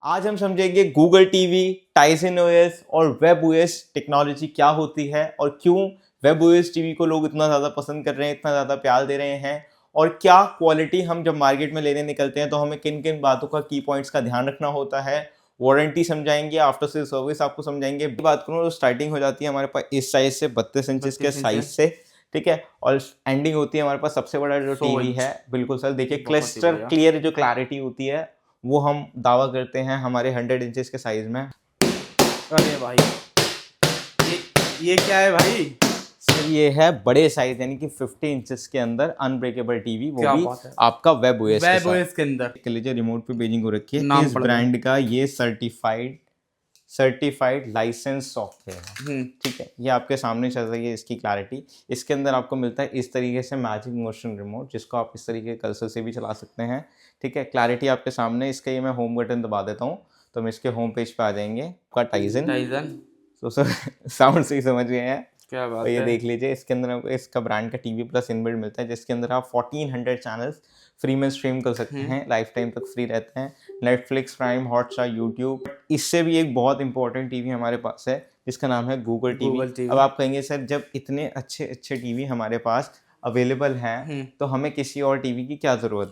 आज हम समझेंगे गूगल टीवी, टाइसन ओएस और वेब ओएस टेक्नोलॉजी क्या होती है और क्यों वेब ओएस टीवी को लोग इतना ज़्यादा पसंद कर रहे हैं, इतना ज़्यादा प्यार दे रहे हैं और क्या क्वालिटी हम जब मार्केट में लेने निकलते हैं तो हमें किन किन बातों का की पॉइंट्स का ध्यान रखना होता है। वारंटी समझाएंगे, आफ्टर सेल सर्विस आपको समझाएंगे। बात करूँ तो स्टार्टिंग हो जाती है हमारे पास इस साइज से 32 इंचेस के साइज से, ठीक है, और एंडिंग होती है हमारे पास सबसे बड़ा जो टीवी है। बिल्कुल सर, देखिए क्लिस्टर क्लियर जो क्लैरिटी होती है वो हम दावा करते हैं हमारे 100 इंचेस के साइज में। अरे भाई ये क्या है भाई? सर ये है बड़े साइज यानी कि 50 इंचेस के अंदर अनब्रेकेबल टीवी, वो क्या भी बात है? आपका वेब ओएस के अंदर। लीजिए, रिमोट पे पेजिंग हो रखी है नाम इस पढ़ दो। ब्रांड का, ये सर्टिफाइड लाइसेंस सॉफ्टवेयर है, ठीक है। ये आपके सामने चल रही है इसकी क्लैरिटी। इसके अंदर आपको मिलता है इस तरीके से मैजिक मोशन रिमोट, जिसको आप इस तरीके के कर्सर से भी चला सकते हैं, ठीक है। क्लैरिटी आपके सामने। इसका ये मैं होम बटन दबा देता हूँ तो हम इसके होम पेज पे आ जाएंगे। आपका टाइजन तो सर साउंड से ही समझ गए हैं। क्या बात और ये है? देख लीजिए, इसके अंदर आपको इसका ब्रांड का टीवी प्लस इनबिल्ट मिलता है, जिसके अंदर आप 1400 चैनल्स फ्री में स्ट्रीम कर सकते हैं, लाइफ टाइम तक फ्री रहते हैं। Netflix, prime, Hotstar, YouTube. इससे भी एक बहुत इंपॉर्टेंट टीवी हमारे पास है जिसका नाम है गूगल टीवी। अब आप कहेंगे सर जब इतने अच्छे अच्छे टीवी हमारे पास अवेलेबल हैं तो हमें किसी और टीवी की क्या जरूरत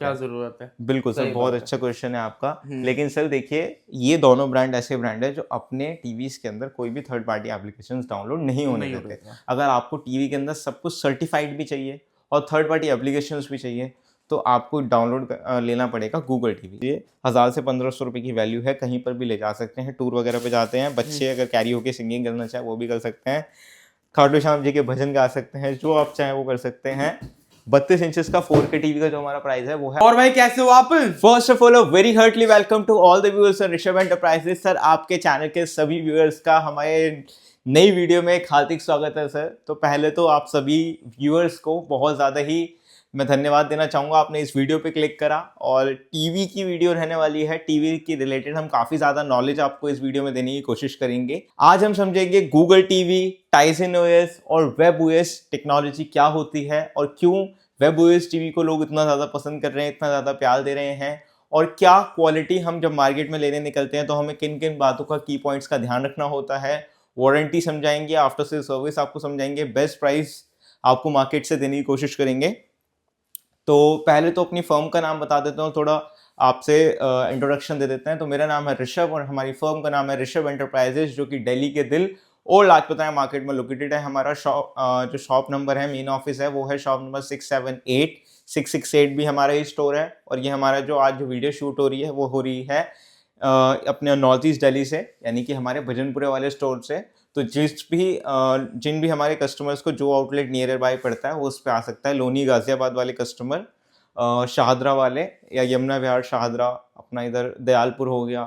है? बिल्कुल सर, बहुत अच्छा क्वेश्चन है आपका। लेकिन सर देखिए, ये दोनों ब्रांड ऐसे ब्रांड है जो अपने टीवीज के अंदर कोई भी थर्ड पार्टी एप्लीकेशंस डाउनलोड नहीं होने देते। अगर आपको टीवी के अंदर सब कुछ सर्टिफाइड भी चाहिए और थर्ड पार्टी एप्लीकेशंस भी चाहिए तो आपको डाउनलोड लेना पड़ेगा गूगल टीवी। ये 1000 से 1500 रुपये की वैल्यू है, कहीं पर भी ले जा सकते हैं, टूर वगैरह पे जाते हैं, बच्चे अगर कैरी होके सिंगिंग करना चाहे वो भी कर सकते हैं, खाटू श्याम जी के भजन गा सकते हैं, जो आप चाहें वो कर सकते हैं। 32 इंचेस का 4K टीवी का जो हमारा प्राइस है वो है। और भाई कैसे हो आप? First of all very heartily welcome to all the viewers on Rishabh Enterprises. Sir आपके चैनल के सभी व्यूअर्स का हमारे नई वीडियो में एक हार्दिक स्वागत है सर। तो पहले तो आप सभी व्यूअर्स को बहुत ज़्यादा ही मैं धन्यवाद देना चाहूँगा, आपने इस वीडियो पे क्लिक करा। और टीवी की वीडियो रहने वाली है, टीवी की रिलेटेड हम काफ़ी ज़्यादा नॉलेज आपको इस वीडियो में देने की कोशिश करेंगे। आज हम समझेंगे गूगल टीवी, टाइसन ओएस और वेब ओएस टेक्नोलॉजी क्या होती है और क्यों वेब ओएस टीवी को लोग इतना ज़्यादा पसंद कर रहे हैं, इतना ज़्यादा प्यार दे रहे हैं, और क्या क्वालिटी हम जब मार्केट में लेने निकलते हैं तो हमें किन किन बातों का की पॉइंट्स का ध्यान रखना होता है। वारंटी समझाएंगे, आफ्टर सेल सर्विस आपको समझाएंगे, बेस्ट प्राइस आपको मार्केट से देने की कोशिश करेंगे। तो पहले तो अपनी फर्म का नाम बता देता हूँ, थोड़ा आपसे इंट्रोडक्शन दे देते हैं। तो मेरा नाम है ऋषभ और हमारी फर्म का नाम है ऋषभ एंटरप्राइजेस, जो कि दिल्ली के दिल और लाजपत मार्केट में लोकेटेड है। हमारा जो शॉप नंबर है, मेन ऑफिस है, वो है शॉप नंबर 678, 668 भी हमारा ही स्टोर है। और ये हमारा जो आज जो वीडियो शूट हो रही है वो हो रही है अपने नॉर्थ ईस्ट दिल्ली से, यानी कि हमारे भजनपुरे वाले स्टोर से। तो जिन भी हमारे कस्टमर्स को जो आउटलेट नियर बाय पड़ता है वो उस पर आ सकता है। लोनी गाजियाबाद वाले कस्टमर, शाहदरा वाले या यमुना विहार शाहदरा, अपना इधर दयालपुर हो गया,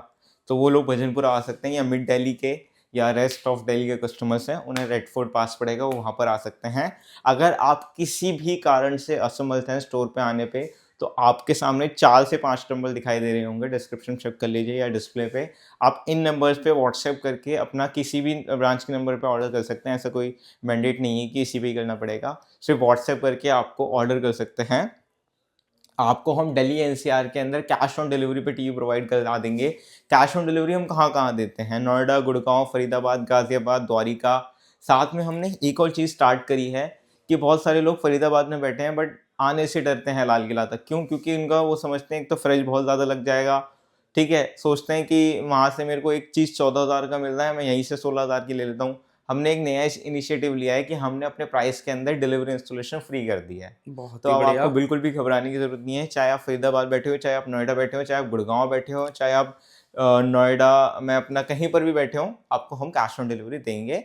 तो वो लोग भजनपुरा आ सकते हैं। या मिड दिल्ली के या रेस्ट ऑफ दिल्ली के कस्टमर्स हैं, उन्हें रेड फोर्ट पास पड़ेगा, वो वहाँ पर आ सकते हैं। अगर आप किसी भी कारण से असमर्थ हैं स्टोर पे आने पे तो आपके सामने 4 से 5 नंबर दिखाई दे रहे होंगे, डिस्क्रिप्शन चेक कर लीजिए या डिस्प्ले पे। आप इन नंबर्स पे व्हाट्सएप करके अपना किसी भी ब्रांच के नंबर पे ऑर्डर कर सकते हैं। ऐसा कोई मैंडेट नहीं है कि इसी पे ही करना पड़ेगा, सिर्फ व्हाट्सएप करके आपको ऑर्डर कर सकते हैं। आपको हम दिल्ली एनसीआर के अंदर कैश ऑन डिलीवरी पे टीवी प्रोवाइड करा देंगे। कैश ऑन डिलीवरी हम कहाँ कहाँ देते हैं? नोएडा, गुड़गांव, फरीदाबाद, गाजियाबाद, द्वारिका। साथ में हमने एक और चीज़ स्टार्ट करी है कि बहुत सारे लोग फरीदाबाद में बैठे हैं बट आने से डरते हैं लाल किला तक। क्यों? क्योंकि उनका वो समझते हैं एक तो फ्रेज बहुत ज़्यादा लग जाएगा, ठीक है। सोचते हैं कि वहाँ से मेरे को एक चीज़ 14,000 का मिल रहा है, मैं यहीं से 16,000 की ले लेता हूँ। हमने एक नया इनिशिएटिव लिया है कि हमने अपने प्राइस के अंदर डिलीवरी इंस्टॉलेशन फ्री कर दिया है। तो अब आपको बिल्कुल भी घबराने की जरूरत नहीं है। चाहे आप फरीदाबाद बैठे हो, चाहे आप नोएडा बैठे हो, चाहे आप गुड़गांव बैठे हो, चाहे आप नोएडा में अपना कहीं पर भी बैठे हो, आपको हम कैश ऑन डिलीवरी देंगे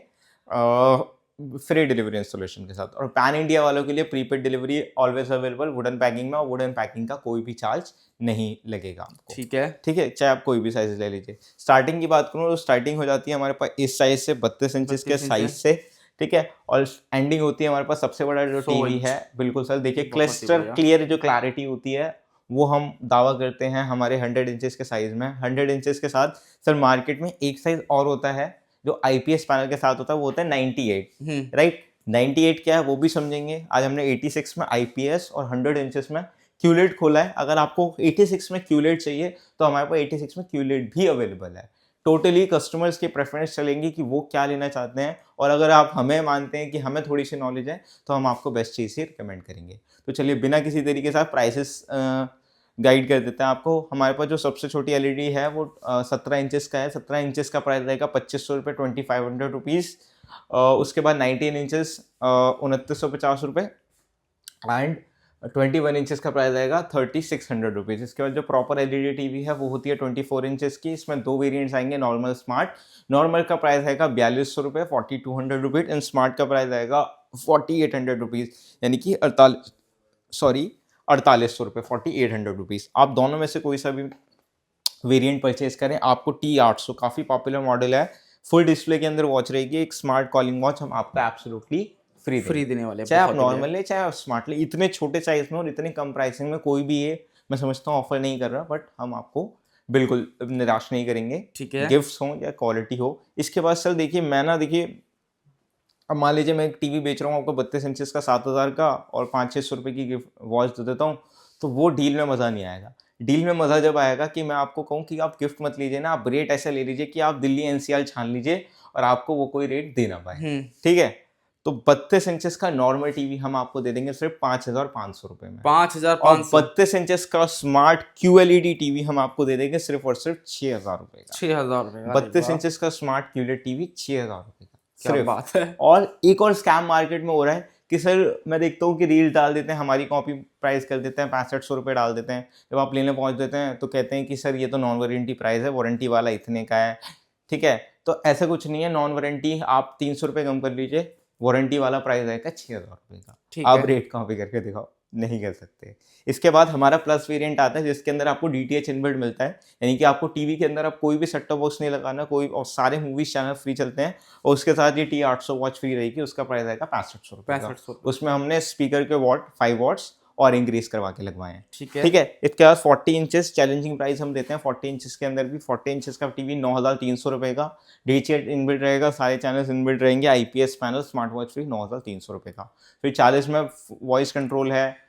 फ्री डिलीवरी इंस्टॉलेशन के साथ। और पैन इंडिया वालों के लिए prepaid delivery always available wooden packing में, और वुडन पैकिंग का कोई भी चार्ज नहीं लगेगा आपको, ठीक है। चाहे आप कोई भी साइज ले लीजिए। स्टार्टिंग की बात करूँ तो स्टार्टिंग हो जाती है हमारे पास इस साइज से 32 इंचेस के साइज से, ठीक है, और एंडिंग होती है हमारे पास सबसे बड़ा जो टीवी है। बिल्कुल सर, देखिए क्लिस्टर क्लियर जो क्लैरिटी होती है वो हम दावा करते हैं हमारे 100 इंचेस के साइज में। 100 इंचेस के साथ सर मार्केट में एक साइज और होता है जो आईपीएस पैनल के साथ होता है, वो होता है 98, राइट। 98 क्या है वो भी समझेंगे। आज हमने 86 में आईपीएस और 100 इंचेस में QLED खोला है। अगर आपको 86 में QLED चाहिए तो हमारे पास 86 में QLED भी अवेलेबल है। टोटली कस्टमर्स की प्रेफरेंस चलेंगी कि वो क्या लेना चाहते हैं, और अगर आप हमें मानते हैं कि हमें थोड़ी सी नॉलेज है तो हम आपको बेस्ट चीज़ ही रिकमेंड करेंगे। तो चलिए बिना किसी तरीके से प्राइसेस गाइड कर देते हैं आपको। हमारे पास जो सबसे छोटी एलईडी है वो 17 इंचेस का है। 17 इंचेस का प्राइस रहेगा 2500 रुपये, 2500 रुपीज़। उसके बाद 19 इंचेस 2950 रुपये, एंड 21 इंचेस का प्राइस आएगा 3600 रुपीज़। इसके बाद जो प्रॉपर एलईडी टीवी है वो होती है 24 इंचेस की। इसमें दो वेरिएंट्स आएंगे, नॉर्मल स्मार्ट। नॉर्मल का प्राइस आएगा 4200 रुपये, 4200 रुपीज़, एंड स्मार्ट का प्राइस आएगा 4800 रुपीज़, यानी कि 4800 रुपये, 4800 रुपीज़। आप दोनों में से कोई सा भी वेरिएंट परचेज करें, आपको T800 काफ़ी पॉपुलर मॉडल है, फुल डिस्प्ले के अंदर वॉच रहेगी, एक स्मार्ट कॉलिंग वॉच हम आपको एब्सोल्युटली फ्री देने वाले हैं। चाहे आप बहुत नॉर्मल ले चाहे आप स्मार्ट ले। इतने छोटे साइज में और इतने कम प्राइसिंग में कोई भी ये मैं समझता हूँ ऑफर नहीं कर रहा, बट हम आपको बिल्कुल निराश नहीं करेंगे। ठीक है। गिफ्ट्स हो या क्वालिटी हो। इसके बाद सर देखिए, मैं ना देखिए, अब मान लीजिए मैं एक टीवी बेच रहा हूँ आपको 32 इंचेस का 7000 का, और 500-600 रुपये की गिफ्ट वॉच दे देता हूँ, तो वो डील में मज़ा नहीं आएगा। डील में मज़ा जब आएगा कि मैं आपको कहूँ कि आप गिफ्ट मत लीजिए ना, आप रेट ऐसा ले लीजिए कि आप दिल्ली NCR छान लीजिए और आपको वो कोई रेट दे ना पाए। ठीक है, तो 32 इंचेस का नॉर्मल टीवी हम आपको दे देंगे सिर्फ 5500 रुपये में। 5500। 32 इंचेस का स्मार्ट QLED टीवी हम आपको दे देंगे सिर्फ और सिर्फ 6000 रुपये का। 6000 रुपये। 32 इंचेस का स्मार्ट QLED टीवी 6000 रुपये का क्या सिर्फ। बात है। और एक और स्कैम मार्केट में हो रहा है कि सर मैं देखता हूँ कि रील डाल देते हैं, हमारी कॉपी प्राइस कर देते हैं 6500 रुपये डाल देते हैं। जब आप लेने पहुँच देते हैं तो कहते हैं कि सर ये तो नॉन वारंटी प्राइस है, वारंटी वाला इतने का है। ठीक है, तो ऐसा कुछ नहीं है। नॉन वारंटी आप 300 रुपये कम कर लीजिए, वारंटी वाला प्राइस आएगा 6000 रुपये का। आप रेट कॉपी करके दिखाओ, नहीं कर सकते। इसके बाद हमारा प्लस वेरिएंट आता है जिसके अंदर आपको DTH इनबिल्ट मिलता है, यानी कि आपको टीवी के अंदर आप कोई भी सेट टॉप बॉक्स नहीं लगाना, कोई, और सारे मूवीज चैनल फ्री चलते हैं। और उसके साथ ये T800 वॉच फ्री रहेगी, उसका प्राइस आएगा 6500 रुपये का। उसमें हमने स्पीकर के वॉट 5 वॉट्स और इंक्रीज करवा के लगवाए हैं। ठीक है। इसके बाद 40 इंचेस चैलेंजिंग प्राइस हम देते हैं। 40 इंचेस के अंदर भी 40 इंचेस का टीवी 9300 रुपये का। DTH इनबिल्ट रहेगा, सारे चैनल्स इनबिल्ट रहेंगे, IPS panel, smart watch free 9300 रुपये का। फिर 40 में वॉइस कंट्रोल है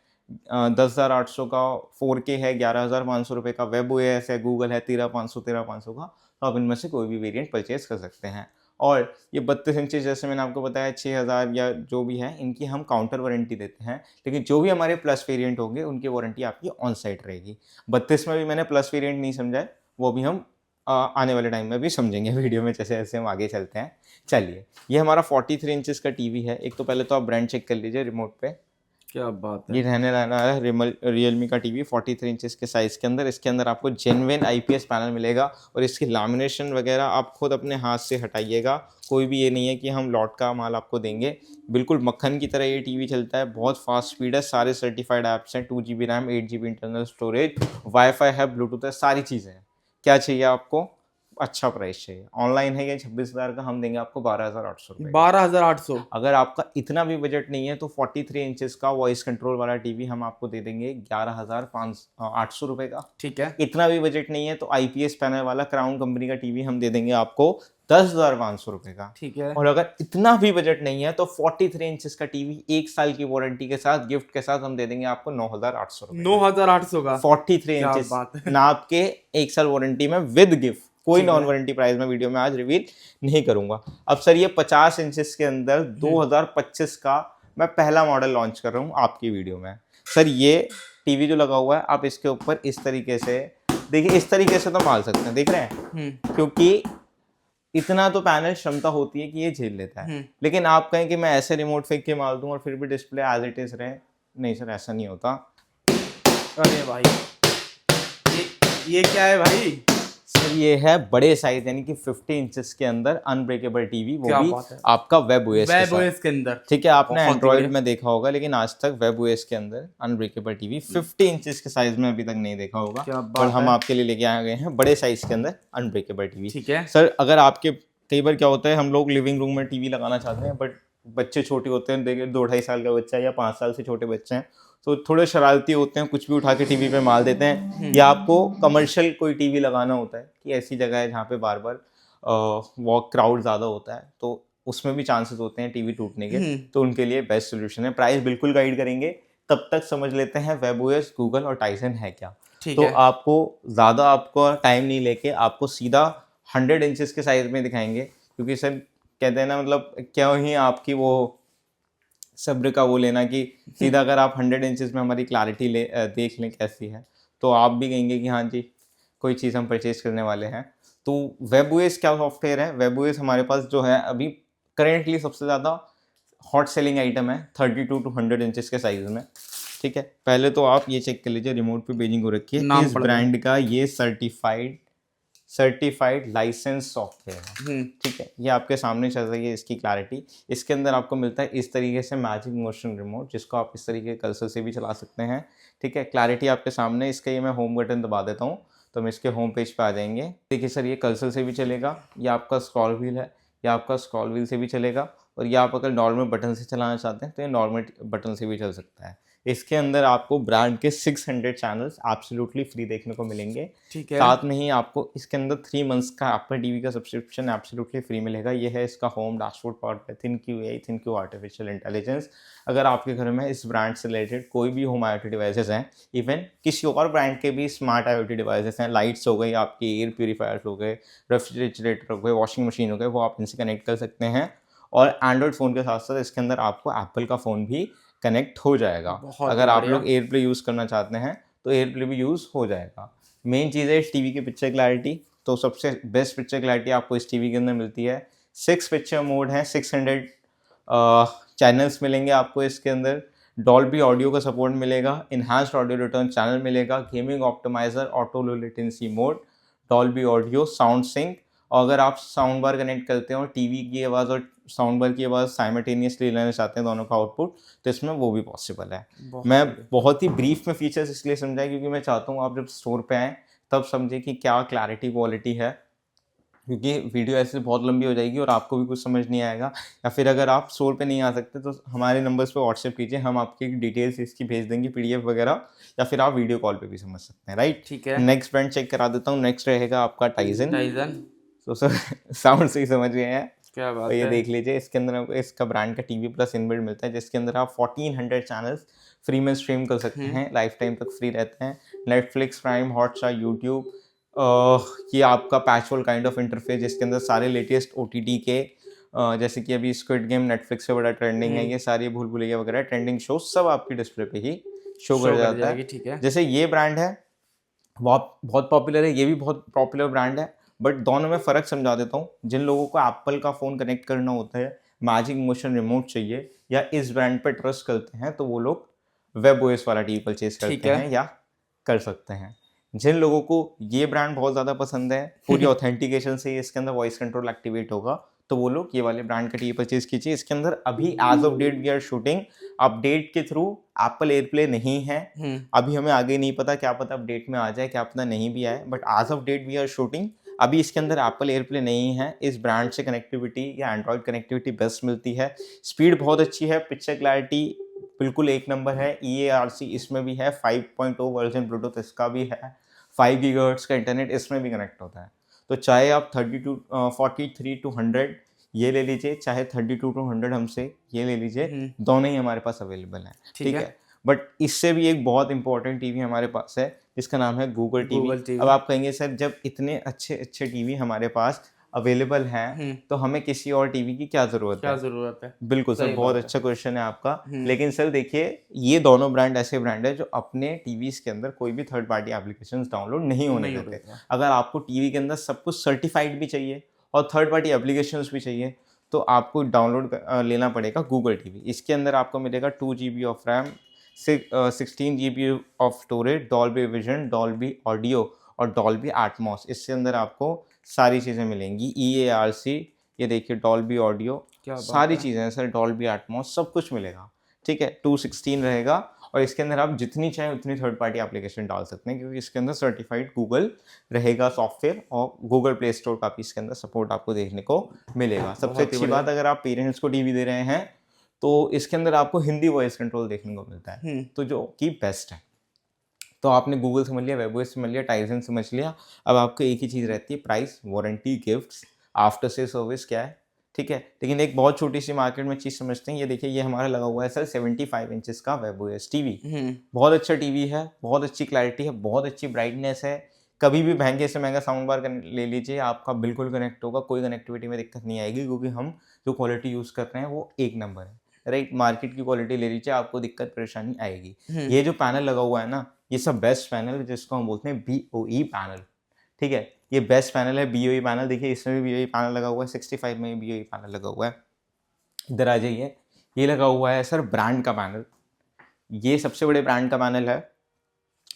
10,800 का, 4K है 11,500 रुपये का, वेब OS है, गूगल है 13,500 का। तो आप इनमें से कोई भी वेरिएंट परचेज कर सकते हैं। और ये 32 इंचेस जैसे मैंने आपको बताया 6000 या जो भी है, इनकी हम काउंटर वारंटी देते हैं, लेकिन जो भी हमारे प्लस वेरिएंट होंगे उनकी वारंटी आपकी ऑन साइट रहेगी। 32 में भी मैंने प्लस वेरिएंट नहीं समझा है, वो भी हम आने वाले टाइम में भी समझेंगे वीडियो में जैसे जैसे हम आगे चलते हैं। चलिए, ये हमारा 43 इंचेस का टीवी है। एक तो पहले तो आप ब्रांड चेक कर लीजिए रिमोट पे। क्या बात है। ये रहने वाला है रियलमी का टीवी 43 इंचेस के साइज़ के अंदर। इसके अंदर आपको जेन्युइन IPS पैनल मिलेगा, और इसकी लैमिनेशन वगैरह आप खुद अपने हाथ से हटाइएगा। कोई भी ये नहीं है कि हम लॉट का माल आपको देंगे। बिल्कुल मक्खन की तरह ये टीवी चलता है, बहुत फास्ट स्पीड है, सारे सर्टिफाइड ऐप्स हैं, 2GB RAM, 8GB internal storage, wifi है, ब्लूटूथ है, सारी चीज़ें हैं। क्या चाहिए आपको? अच्छा प्राइस चाहिए। ऑनलाइन है ये 26,000 का, हम देंगे आपको 12,800 रुपये। 12,800। अगर आपका इतना भी बजट नहीं है तो 43 इंचेस का वॉइस कंट्रोल वाला टीवी हम आपको दे देंगे 11,800 रुपये का। ठीक है। इतना भी बजट नहीं है तो IPS पैनल वाला क्राउन कंपनी का टीवी हम दे देंगे आपको 10,500 रुपये का। ठीक है। और अगर इतना भी बजट नहीं है तो 43 इंचेस का टीवी 1 साल की वारंटी के साथ, गिफ्ट के साथ हम दे देंगे आपको 9,800 रुपये। 9,800 का 43 इंचेस ना, आपके 1 साल वारंटी में विद गिफ्ट। कोई नॉन वारंटी प्राइस में वीडियो में आज रिवील नहीं करूंगा। अब सर ये 50 इंचेस के अंदर 2025 का मैं पहला मॉडल लॉन्च कर रहा हूँ आपकी वीडियो में। सर ये टीवी जो लगा हुआ है, आप इसके ऊपर इस तरीके से देखिए, इस तरीके से तो मार सकते हैं, देख रहे हैं, क्योंकि इतना तो पैनल क्षमता होती है कि ये झेल लेता है। लेकिन आप कहें कि मैं ऐसे रिमोट फेंक के मार दूं और फिर भी डिस्प्ले एज इट इज रहे, नहीं सर, ऐसा नहीं होता। अरे भाई, ये क्या है भाई? सर ये है बड़े साइज, यानी कि 50 इंचेस के अंदर अनब्रेकेबल टीवी, वो भी आपका वेब OS के अंदर। ठीक है, आपने एंड्रॉइड में देखा होगा लेकिन आज तक वेब OS के अंदर अनब्रेकेबल टीवी 50 इंचेस के साइज में अभी तक नहीं देखा होगा, और हम आपके लिए लेके आ गए हैं बड़े साइज के अंदर अनब्रेकेबल टीवी। ठीक है सर, अगर आपके कई बार क्या होता है, हम लोग लिविंग रूम में टीवी लगाना चाहते हैं बट बच्चे छोटे होते हैं, देखिए 2-2.5 साल का बच्चा या 5 साल से छोटे बच्चे हैं, तो थोड़े शरारती होते हैं, कुछ भी उठा के टीवी पे मार देते हैं। या आपको कमर्शियल कोई टीवी लगाना होता है कि ऐसी जगह है जहाँ पे बार बार वॉक क्राउड ज़्यादा होता है, तो उसमें भी चांसेस होते हैं टीवी टूटने के, तो उनके लिए बेस्ट सोल्यूशन है। प्राइस बिल्कुल गाइड करेंगे, तब तक समझ लेते हैं वेबओएस, गूगल और टाइसन है क्या। ठीक तो है। आपको ज़्यादा आपको टाइम नहीं लेके आपको सीधा 100 इंचेस के साइज में दिखाएंगे, क्योंकि सर कहते हैं ना, मतलब क्यों ही आपकी वो सब्र का वो लेना कि सीधा अगर आप 100 इंचेस में हमारी क्लैरिटी देख लें कैसी है, तो आप भी कहेंगे कि हाँ जी कोई चीज़ हम परचेज करने वाले हैं। तो वेबओएस क्या सॉफ्टवेयर है, वेबओएस हमारे पास जो है अभी करेंटली सबसे ज़्यादा हॉट सेलिंग आइटम है 32 टू 100 इंचेस के साइज में। ठीक है, पहले तो आप ये चेक कर लीजिए, रिमोट पे पेजिंग हो रखी है, नाम इस पढ़ दो। ब्रांड का ये सर्टिफाइड लाइसेंस सॉफ्टवेयर है। ठीक है, ये आपके सामने चल रही है इसकी क्लैरिटी। इसके अंदर आपको मिलता है इस तरीके से मैजिक मोशन रिमोट, जिसको आप इस तरीके के कर्सर से भी चला सकते हैं। ठीक है, क्लैरिटी आपके सामने। इसका ये मैं होम बटन दबा देता हूँ तो हम इसके होम पेज पे आ जाएंगे। देखिए सर, ये कर्सर से भी चलेगा, ये आपका स्क्रॉल व्हील है, ये आपका स्क्रॉल व्हील से भी चलेगा, और ये आप अगर नॉर्मल बटन से चलाना चाहते हैं तो ये नॉर्मल बटन से भी चल सकता है। इसके अंदर आपको ब्रांड के 600 चैनल्स एब्सोल्युटली फ्री देखने को मिलेंगे। ठीक है। साथ में ही आपको इसके अंदर 3 मंथ्स का एप्पल टीवी का सब्सक्रिप्शन एब्सोल्युटली फ्री मिलेगा। ये है इसका home dashboard powered by ThinQ AI, ThinQ artificial intelligence. अगर आपके घर में इस ब्रांड से रिलेटेड कोई भी होम IoT डिवाइसेस हैं, इवन किसी और ब्रांड के भी स्मार्ट IoT डिवाइसेस हैं, लाइट्स हो गई, आपकी एयर प्यूरीफायर्स हो गए, रेफ्रिजरेटर हो गए, वॉशिंग मशीन हो गए, वो आप इनसे कनेक्ट कर सकते हैं। और एंड्रॉयड फ़ोन के साथ साथ इसके अंदर आपको एप्पल का फ़ोन भी कनेक्ट हो जाएगा। बहुत अगर आप बढ़िया। लोग एयरप्ले यूज़ करना चाहते हैं तो एयरप्ले भी यूज़ हो जाएगा। मेन चीज़ है इस टीवी की पिक्चर क्लैरिटी। तो सबसे बेस्ट पिक्चर क्लैरिटी आपको इस टीवी के अंदर मिलती है। 6 पिक्चर मोड हैं, 600 चैनल्स मिलेंगे आपको इसके अंदर। डॉल्बी ऑडियो का सपोर्ट मिलेगा, इन्हांस्ड ऑडियो रिटर्न चैनल मिलेगा, gaming optimiser, auto low latency mode, Dolby audio, sound sync. और अगर आप साउंड बार कनेक्ट करते हैं और टीवी की आवाज़ और साउंड बार की आवाज़ साइमल्टेनियसली लेना चाहते हैं दोनों का आउटपुट, तो इसमें वो भी पॉसिबल है। मैं बहुत ही ब्रीफ में फीचर्स इसलिए समझाए क्योंकि मैं चाहता हूँ आप जब स्टोर पे आएँ तब समझे कि क्या क्लैरिटी क्वालिटी है, क्योंकि वीडियो ऐसे बहुत लंबी हो जाएगी और आपको भी कुछ समझ नहीं आएगा। या फिर अगर आप स्टोर पे नहीं आ सकते तो हमारे नंबर्स पे व्हाट्सएप कीजिए, हम आपकी डिटेल्स इसकी भेज देंगे, PDF वगैरह, या फिर आप वीडियो कॉल पे भी समझ सकते हैं, राइट। ठीक है। नेक्स्ट ब्रांड चेक करा देता हूँ। नेक्स्ट रहेगा आपका टाइजन। टाइजन। तो सर साउंड से ही समझ गए हैं। क्या बात तो ये है। देख लीजिए, इसके अंदर आपको इसका ब्रांड का TV प्लस इनबिल्ट मिलता है, जिसके अंदर आप 1400 चैनल्स फ्री में स्ट्रीम कर सकते हैं, लाइफ टाइम तक फ्री रहते हैं। Netflix, prime, Hotstar, YouTube. ये आपका पैचवॉल काइंड ऑफ इंटरफेस, जिसके अंदर सारे लेटेस्ट OTT के जैसे कि अभी स्क्विड गेम नेटफ्लिक्स पे बड़ा ट्रेंडिंग है, ये सारी भूल भुलैया वगैरह ट्रेंडिंग शो सब आपकी डिस्प्ले पे ही शो कर जाता है। ठीक है। जैसे ये ब्रांड है बहुत बहुत पॉपुलर है, ये भी बहुत पॉपुलर ब्रांड है, बट दोनों में फ़र्क समझा देता हूँ। जिन लोगों को एप्पल का फ़ोन कनेक्ट करना होता है, मैजिक मोशन रिमोट चाहिए, या इस ब्रांड पर ट्रस्ट करते हैं, तो वो लोग वेबओएस वाला टीवी परचेज ठीक करते है। हैं या कर सकते हैं। जिन लोगों को ये ब्रांड बहुत ज़्यादा पसंद है, पूरी ऑथेंटिकेशन से इसके अंदर वॉइस कंट्रोल एक्टिवेट होगा, तो वो लोग ये वाले ब्रांड का टीवी परचेज कीजिए। इसके अंदर अभी as of date we are shooting, update के थ्रू एप्पल एयरप्ले नहीं है। अभी हमें आगे नहीं पता, क्या पता अपडेट में आ जाए, क्या पता नहीं भी आए, but as of date we are shooting अभी इसके अंदर एप्पल एयरप्ले नहीं है। इस ब्रांड से कनेक्टिविटी या एंड्रॉयड कनेक्टिविटी बेस्ट मिलती है। स्पीड बहुत अच्छी है, पिक्चर क्लैरिटी बिल्कुल एक नंबर है। EARC इसमें भी है, 5.0 वर्जन ब्लूटूथ इसका भी है, 5 गीगाहर्ट्ज़ का इंटरनेट इसमें भी कनेक्ट होता है। तो चाहे आप 43 टू 100 ये ले लीजिए, चाहे 32 टू 100 हमसे ये ले लीजिए, दोनों ही हमारे पास अवेलेबल हैं। ठीक है, बट इससे भी एक बहुत इंपॉर्टेंट टीवी हमारे पास है जिसका नाम है गूगल टीवी। अब आप कहेंगे सर जब इतने अच्छे अच्छे टीवी हमारे पास अवेलेबल हैं तो हमें किसी और टीवी की क्या ज़रूरत है। बिल्कुल सर, बहुत अच्छा क्वेश्चन है आपका। लेकिन सर देखिए, ये दोनों ब्रांड ऐसे ब्रांड है जो अपने टीवीज़ के अंदर कोई भी थर्ड पार्टी एप्लीकेशंस डाउनलोड नहीं होने देते। अगर आपको टीवी के अंदर सब कुछ सर्टिफाइड भी चाहिए और थर्ड पार्टी एप्लीकेशंस भी चाहिए, तो आपको डाउनलोड लेना पड़ेगा गूगल टीवी। इसके अंदर आपको मिलेगा 2 GB of RAM, 16 GB of storage, Dolby vision, Dolby audio और डॉल्बी एटमॉस। इसके अंदर आपको सारी चीज़ें मिलेंगी। EARC, ये देखिए डॉल्बी ऑडियो, सारी चीज़ें हैं सर, डॉल्बी एटमॉस, सब कुछ मिलेगा। ठीक है, 216 रहेगा और इसके अंदर आप जितनी चाहें उतनी थर्ड पार्टी एप्लीकेशन डाल सकते हैं, क्योंकि इसके अंदर सर्टिफाइड गूगल रहेगा सॉफ्टवेयर और गूगल प्ले स्टोर का भी इसके अंदर सपोर्ट आपको देखने को मिलेगा। सबसे अच्छी बात, अगर आप पेरेंट्स को टीवी दे रहे हैं तो इसके अंदर आपको हिंदी वॉइस कंट्रोल देखने को मिलता है, तो जो कि बेस्ट है। तो आपने गूगल समझ लिया, वेबओएस समझ लिया, टाइजन समझ लिया। अब आपको एक ही चीज़ रहती है, price, warranty, gifts, after sale service क्या है। ठीक है। लेकिन एक बहुत छोटी सी मार्केट में चीज़ समझते हैं, ये देखिए ये हमारा लगा हुआ है सर 75 इंचेस का WebOS टीवी। बहुत अच्छा टीवी है, बहुत अच्छी क्लैरिटी है, बहुत अच्छी ब्राइटनेस है। कभी भी महंगे से महंगा साउंड बार ले लीजिए, आपका बिल्कुल कनेक्ट होगा, कोई कनेक्टिविटी में दिक्कत नहीं आएगी, क्योंकि हम जो क्वालिटी यूज़ कर रहे हैं वो एक नंबर है, राइट। मार्केट की क्वालिटी ले लीजिए, आपको दिक्कत परेशानी आएगी। ये जो पैनल लगा हुआ है ना, ये सब बेस्ट पैनल है, जिसको हम बोलते हैं BOE पैनल, ठीक है। ये बेस्ट पैनल है BOE पैनल। देखिए इसमें भी BOE पैनल लगा हुआ है, 65 में भी BOE पैनल लगा हुआ है। इधर आ जाइए, ये लगा हुआ है सर ब्रांड का पैनल, ये सबसे बड़े ब्रांड का पैनल है,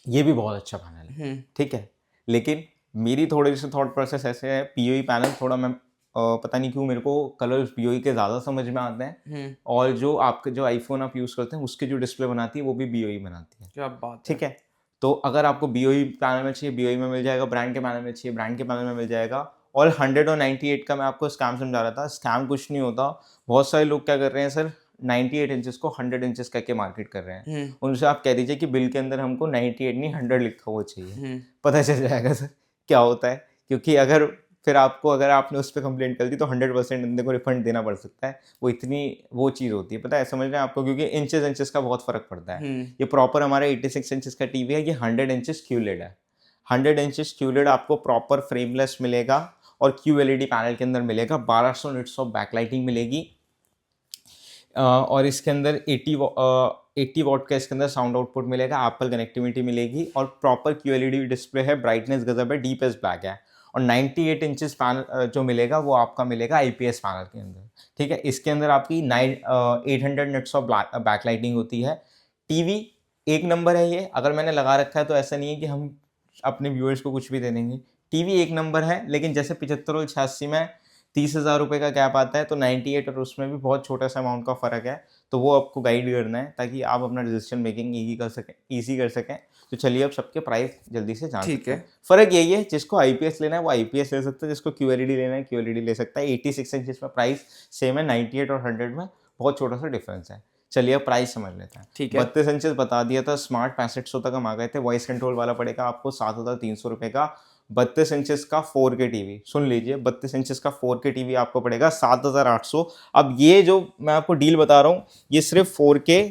ये भी बहुत अच्छा पैनल है, ठीक है। लेकिन मेरी थोड़ी सी थॉट प्रोसेस ऐसे है, BOE पैनल थोड़ा मैं पता नहीं क्यों मेरे को कलर्स BOE के ज़्यादा समझ में आते हैं, और जो आपके जो आईफोन आप यूज़ करते हैं उसकी जो डिस्प्ले बनाती है वो भी BOE बनाती है। क्या बात ठीक है। तो अगर आपको BOE पैनल में चाहिए BOE में मिल जाएगा, ब्रांड के पैनल में चाहिए ब्रांड के पैनल में मिल जाएगा। और 100 और 98 का मैं आपको स्कैम समझा रहा था, स्कैम कुछ नहीं होता। बहुत सारे लोग क्या कर रहे हैं सर, 98 इंचेस को 100 इंचेस करके मार्केट कर रहे हैं। उनसे आप कह दीजिए कि बिल के अंदर हमको 98 नहीं 100 लिखा हुआ चाहिए, पता चल जाएगा सर क्या होता है। क्योंकि अगर फिर आपको अगर आपने उस पर कंप्लेंट कर दी तो 100% बंदे को रिफंड देना पड़ सकता है। वो इतनी वो चीज़ होती है, पता है, समझ रहे हैं आपको, क्योंकि इंचेस का बहुत फर्क पड़ता है। ये प्रॉपर हमारा 86 इंचेस का टीवी है, ये 100 इंचेस QLED है। 100 इंचेस QLED आपको प्रॉपर फ्रेमलेस मिलेगा और QLED पैनल के अंदर मिलेगा। 1200 निट्स ऑफ बैकलाइटिंग मिलेगी, और इसके अंदर 80 वॉट का इसके अंदर साउंड आउटपुट मिलेगा, एप्पल कनेक्टिविटी मिलेगी, और प्रॉपर QLED डिस्प्ले है, ब्राइटनेस गजब है, डीपेस्ट ब्लैक है। और 98 इंचेस पैनल जो मिलेगा वो आपका मिलेगा IPS पैनल के अंदर, ठीक है। इसके अंदर आपकी 800 निट्स ऑफ बैकलाइटिंग होती है। टीवी एक नंबर है ये, अगर मैंने लगा रखा है तो ऐसा नहीं है कि हम अपने व्यूअर्स को कुछ भी दे देंगे। टीवी एक नंबर है, लेकिन जैसे 75 और 86 में 30,000 रुपये का गैप आता है, तो 98 और उसमें भी बहुत छोटा सा अमाउंट का फ़र्क है। तो वो आपको गाइड करना है ताकि आप अपना डिसीजन मेकिंग ईजी कर सकें। तो चलिए अब सबके प्राइस जल्दी से जान ठीक सकते है। हैं। फ़र्क यही है, जिसको IPS लेना है वो IPS ले सकता है, जिसको QLED लेना है QLED ले सकता है। 86 इंचेस में प्राइस सेम है, 98 और 100 में बहुत छोटा सा डिफरेंस है। चलिए अब प्राइस समझ लेते हैं। ठीक है। 32 इंचेस बता दिया था, स्मार्ट 6500 तक हम आ गए थे। वॉइस कंट्रोल वाला पड़ेगा आपको 7,300 रुपये का। 32 इंचेस का 4K टीवी, सुन लीजिए, 32 इंचेस का 4K टीवी आपको पड़ेगा 7,800। अब ये जो मैं आपको डील बता रहा हूँ, ये सिर्फ 4K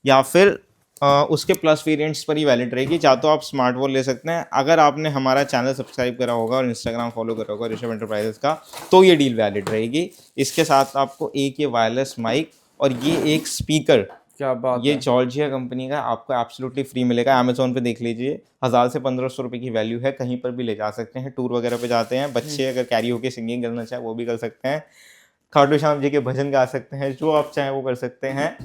या फिर उसके प्लस वेरिएंट्स पर ही वैलिड रहेगी। चाहे तो आप स्मार्ट वॉच ले सकते हैं। अगर आपने हमारा चैनल सब्सक्राइब करा होगा और इंस्टाग्राम फॉलो करा होगा ऋषभ एंटरप्राइजेस का, तो ये डील वैलिड रहेगी। इसके साथ आपको एक ये वायरलेस माइक और ये एक स्पीकर, क्या बात ये है। जॉर्जिया कंपनी का आपको एब्सोल्युटली फ्री मिलेगा। अमेजोन पे देख लीजिए, 1000 से 1500 रुपये की वैल्यू है। कहीं पर भी ले जा सकते हैं, टूर वगैरह पे जाते हैं बच्चे, अगर कैरी होके सिंगिंग करना चाहे वो भी कर सकते हैं, खाटू श्याम जी के भजन गा सकते हैं, जो आप चाहें वो कर सकते हैं।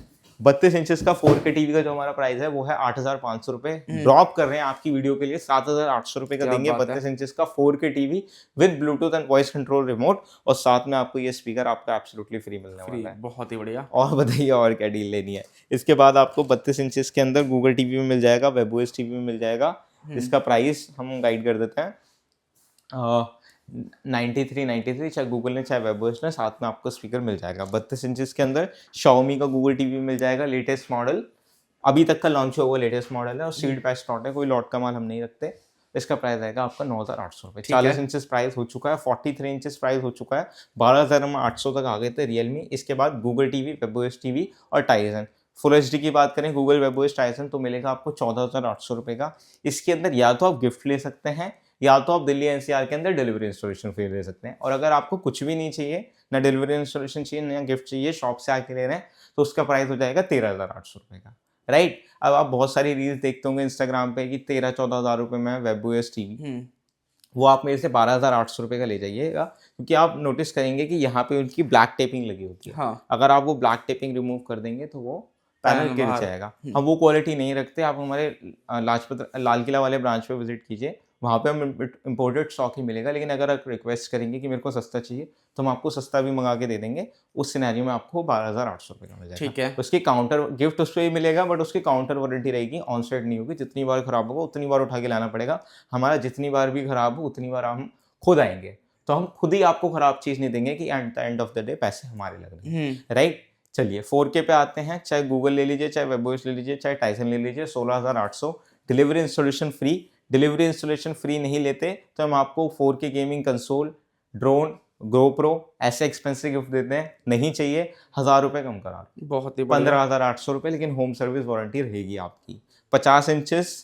32 इंचेस का 4K टीवी का जो हमारा प्राइस है वो है 8,500 रुपये। ड्रॉप कर रहे हैं आपकी वीडियो के लिए, 7,800 रुपये का क्या देंगे। बात है। 32 इंचेस का 4K TV with Bluetooth and voice control remote, और साथ में आपको ये स्पीकर आपका एब्सोल्युटली फ्री मिलने फ्री, वाला है। बहुत ही बढ़िया। और बताइए और क्या डील लेनी है। इसके बाद आपको 32 इंचेस के अंदर गूगल टीवी में मिल जाएगा, WebOS टीवी में मिल जाएगा। इसका प्राइस हम गाइड कर देते हैं, 93 चाहे गूगल ने चाहे WebOS ने, साथ में आपको स्पीकर मिल जाएगा। 32 इंचेस के अंदर Xiaomi का गूगल टीवी मिल जाएगा, लेटेस्ट मॉडल, अभी तक का लॉन्च हुआ लेटेस्ट मॉडल है, और सीड पैच लॉट है, कोई लॉट का माल हम नहीं रखते। इसका प्राइस आएगा आपका 9,800 रुपये। 40 इंचेस प्राइस हो चुका है, 43 इंचेस प्राइस हो चुका है, 12,800 तक आ गए थे रियलमी। इसके बाद गूगल टीवी, WebOS टीवी और टाइजन। फुल HD की बात करें, गूगल, WebOS, टाइजन, तो मिलेगा आपको 14,800 रुपये का। इसके अंदर या तो आप गिफ्ट ले सकते हैं, या तो आप दिल्ली NCR के अंदर डिलीवरी इंस्टॉलेशन फ्री ले सकते हैं। और अगर आपको कुछ भी नहीं चाहिए, ना डिलीवरी इंस्टॉलेशन चाहिए ना गिफ्ट चाहिए, शॉप से आके ले रहे हैं, तो उसका प्राइस हो जाएगा 13,800 रुपये का, राइट। अब आप बहुत सारी रील्स देखते होंगे इंस्टाग्राम पे कि 13-14 हज़ार रुपये में WebOS टीवी, वो आप मेरे से 12,800 रुपये का ले जाइएगा, क्योंकि आप नोटिस करेंगे कि यहाँ पे उनकी ब्लैक टेपिंग लगी होती है। हाँ। अगर आप वो ब्लैक टेपिंग रिमूव कर देंगे तो वो पैनल गिर जाएगा। हम वो क्वालिटी नहीं रखते। आप हमारे लाजपत लाल किला वाले ब्रांच पे विजिट कीजिए, वहाँ पे हम इम्पोर्टेड स्टॉक ही मिलेगा। लेकिन अगर आप रिक्वेस्ट करेंगे कि मेरे को सस्ता चाहिए, तो हम आपको सस्ता भी मंगा के दे देंगे। उस सिनेरियो में आपको 12,800 रुपये का मिल जाएगा। ठीक है। उसकी काउंटर गिफ्ट उस पर ही मिलेगा, बट उसकी काउंटर वारंटी रहेगी, ऑन साइड नहीं होगी। जितनी बार खराब होगा उतनी बार उठा के लाना पड़ेगा। हमारा जितनी बार भी खराब हो उतनी बार हम खुद आएंगे, तो हम खुद ही आपको खराब चीज़ नहीं देंगे कि at the end of the day पैसे हमारे लग रहे हैं, राइट। चलिए 4K पे आते हैं। चाहे गूगल ले लीजिए, चाहे WebOS ले लीजिए, चाहे टाइसन ले लीजिए, 16,800। Delivery installation free. Delivery installation free नहीं लेते तो हम आपको 4K gaming console, drone, GoPro ऐसे एक्सपेंसिव गिफ्ट देते हैं, नहीं चाहिए 1000 रुपये कम करा, बहुत ही बढ़िया। 15,800 रुपये, लेकिन होम सर्विस वारंटी रहेगी आपकी। 50 इंचेस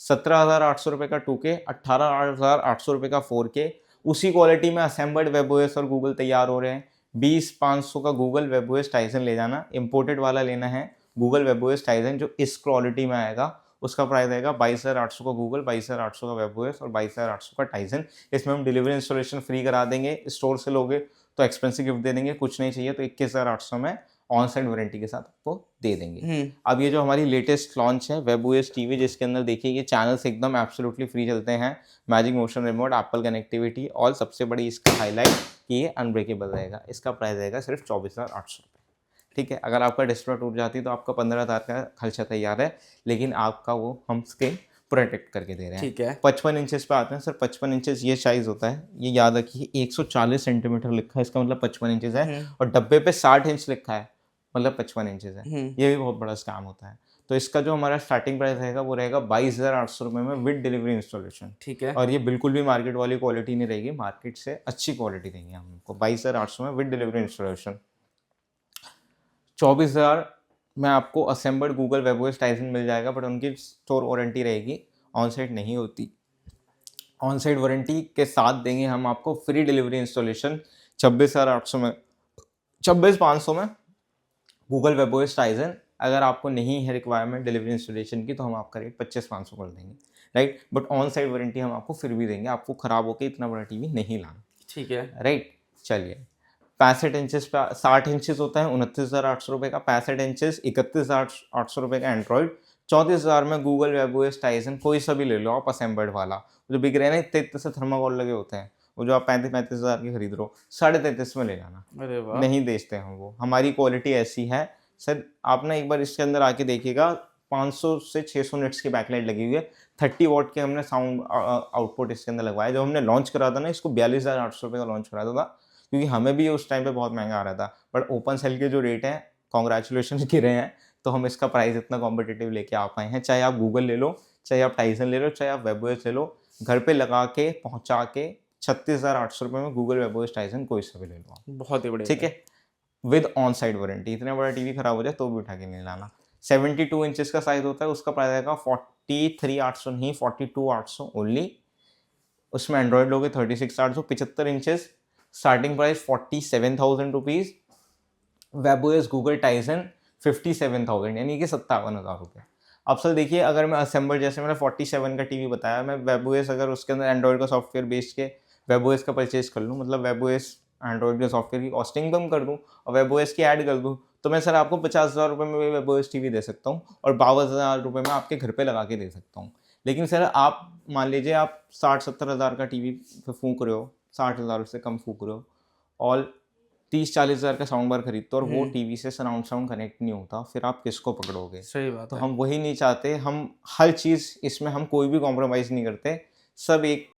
17,800 रुपये का 2K, 18,800 रुपये का 4K। उसी क्वालिटी में असेंबल्ड वेबओएस और गूगल तैयार हो रहे हैं। 20,500 का गूगल वेबओएस टाइसन ले जाना, इंपोर्टेड वाला लेना है गूगल वेबओएस टाइसन जो इस क्वालिटी में आएगा, उसका प्राइस आएगा 22,800 का गूगल, 22,800 का वेबओएस और 22,800 का टाइसन। इसमें हम डिलीवरी इंस्टॉलेशन फ्री करा देंगे, स्टोर से लोगे तो एक्सपेंसिव गिफ्ट दे देंगे, कुछ नहीं चाहिए तो 21,800 में ऑन साइड वारंटी के साथ आपको दे देंगे। अब ये जो हमारी लेटेस्ट लॉन्च है वेबओएस टीवी, जिसके अंदर देखिए ये चैनल्स एकदम एब्सोल्युटली फ्री चलते हैं, magic motion remote, Apple connectivity, और सबसे बड़ी इसका हाईलाइट कि ये अनब्रेकेबल रहेगा। इसका प्राइस रहेगा सिर्फ 24,800 रुपये। ठीक है, अगर आपका डिस्प्ले टूट जाती है तो आपका 15,000 का खर्चा तैयार है, लेकिन आपका वो हम स्क्रीन प्रोटेक्ट करके दे रहे हैं। ठीक है। 55 इंचेस पे आते हैं सर। 55 इंचेस ये साइज होता है, ये याद रखिए 140 सेंटीमीटर लिखा है, इसका मतलब 55 इंचेस है, और डब्बे पे 60 इंच लिखा है, मतलब 55 इंचेस है। ये भी बहुत बड़ा स्कैम होता है। तो इसका जो हमारा स्टार्टिंग प्राइस रहेगा वो रहेगा 22,800 रुपये में विद डिलीवरी इंस्टॉलेशन। ठीक है। और ये बिल्कुल भी मार्केट वाली क्वालिटी नहीं रहेगी, मार्केट से अच्छी क्वालिटी देंगे हम आपको 22,800 में विद डिलीवरी इंस्टॉलेशन। 24,000 में आपको असेंबल्ड गूगल वेबओएस टाइसन मिल जाएगा, बट उनकी स्टोर वारंटी रहेगी, ऑन साइट नहीं होती। ऑन साइट वारंटी के साथ देंगे हम आपको फ्री डिलीवरी इंस्टॉलेशन 26,800 में, 26,500 में गूगल वेबओएस टाइसन। अगर आपको नहीं है रिक्वायरमेंट डिलीवरी इंस्टॉलेशन की तो हम आपका रेट 25,500 कर देंगे, right. But on site warranty हम आपको फिर भी देंगे, आपको ख़राब होकर इतना बड़ा टीवी नहीं लाना। ठीक है, राइट। चलिए, 65 इंचेस पे 60 इंचेस होता है 29,800 रुपये का, 65 इंचेस 31,800 रुपये का एंड्रॉइड, 34,000 में गूगल वेबओएस टाइसन कोई सा भी ले लो आप असेंबल्ड वाला, जो बिक रहे हैं ना इतने इतने से थर्माकोल लगे होते हैं, वो जो आप 35,000 की खरीद रहे हो 33,500 में ले जाना। अरे वाह, नहीं बेचते हैं वो, हमारी क्वालिटी ऐसी है सर। आप ना एक बार इसके अंदर आके देखिएगा, 500 से 600 निट्स की बैकलाइट लगी हुई है, 30 वॉट के हमने साउंड आउटपुट इसके अंदर लगवाया। जब हमने लॉन्च करा था ना इसको 42,800 रुपये का लॉन्च करा था, क्योंकि हमें भी उस टाइम पे बहुत महंगा आ रहा था, बट ओपन सेल के जो रेट हैं कॉन्ग्रेचुलेशन गिरे हैं, तो हम इसका प्राइस इतना कॉम्पिटिटिव लेके आ पाए हैं। चाहे आप गूगल ले लो, चाहे आप टाइसन ले लो, चाहे आप वेबओएस ले लो, घर पे लगा के पहुंचा के 36,800 रुपये में गूगल वेबओएस टाइसन कोई सा भी ले लो, बहुत ही बढ़िया। ठीक है, विद ऑन साइड वारंटी। इतना बड़ा टीवी खराब हो जाए तो भी उठा के नहीं लाना। 72 इंचेस का साइज होता है, उसका प्राइस आएगा 43,800 नहीं 42,800 ओनली। उसमें एंड्रॉइड लोगे 36,800। 75 inches starting price 47,000 rupees, webOS Google Tyson 57,000 यानी कि 57,000 रुपये। अब सर देखिए, अगर मैं असेंबल, जैसे मैंने 47 का टीवी बताया, मैं वेबओएस अगर उसके अंदर एंड्रॉइड का सॉफ्टवेयर बेच के वेबओएस का परचेज कर लूँ, मतलब वेबओएस एंड्रॉइड के सॉफ्टवेयर की कॉस्टिंग कम कर दूँ और वेबओएस की ऐड कर दूँ, तो मैं सर आपको 50,000 रुपये में वेबओएस टीवी दे सकता हूँ और 52,000 रुपये में आपके घर पे लगा के दे सकता हूँ। लेकिन सर आप मान लीजिए आप 60-70 हज़ार का टीवी पे फूंक रहे हो, 60,000 से कम फूंक रहे हो, और 30-40 हज़ार का साउंड बार खरीदते हो और वो टीवी से सराउंड साउंड कनेक्ट नहीं होता, फिर आप किसको पकड़ोगे? सही बात तो है। हम वही नहीं चाहते, हम हर चीज़ इसमें हम कोई भी कॉम्प्रोमाइज़ नहीं करते, सब एक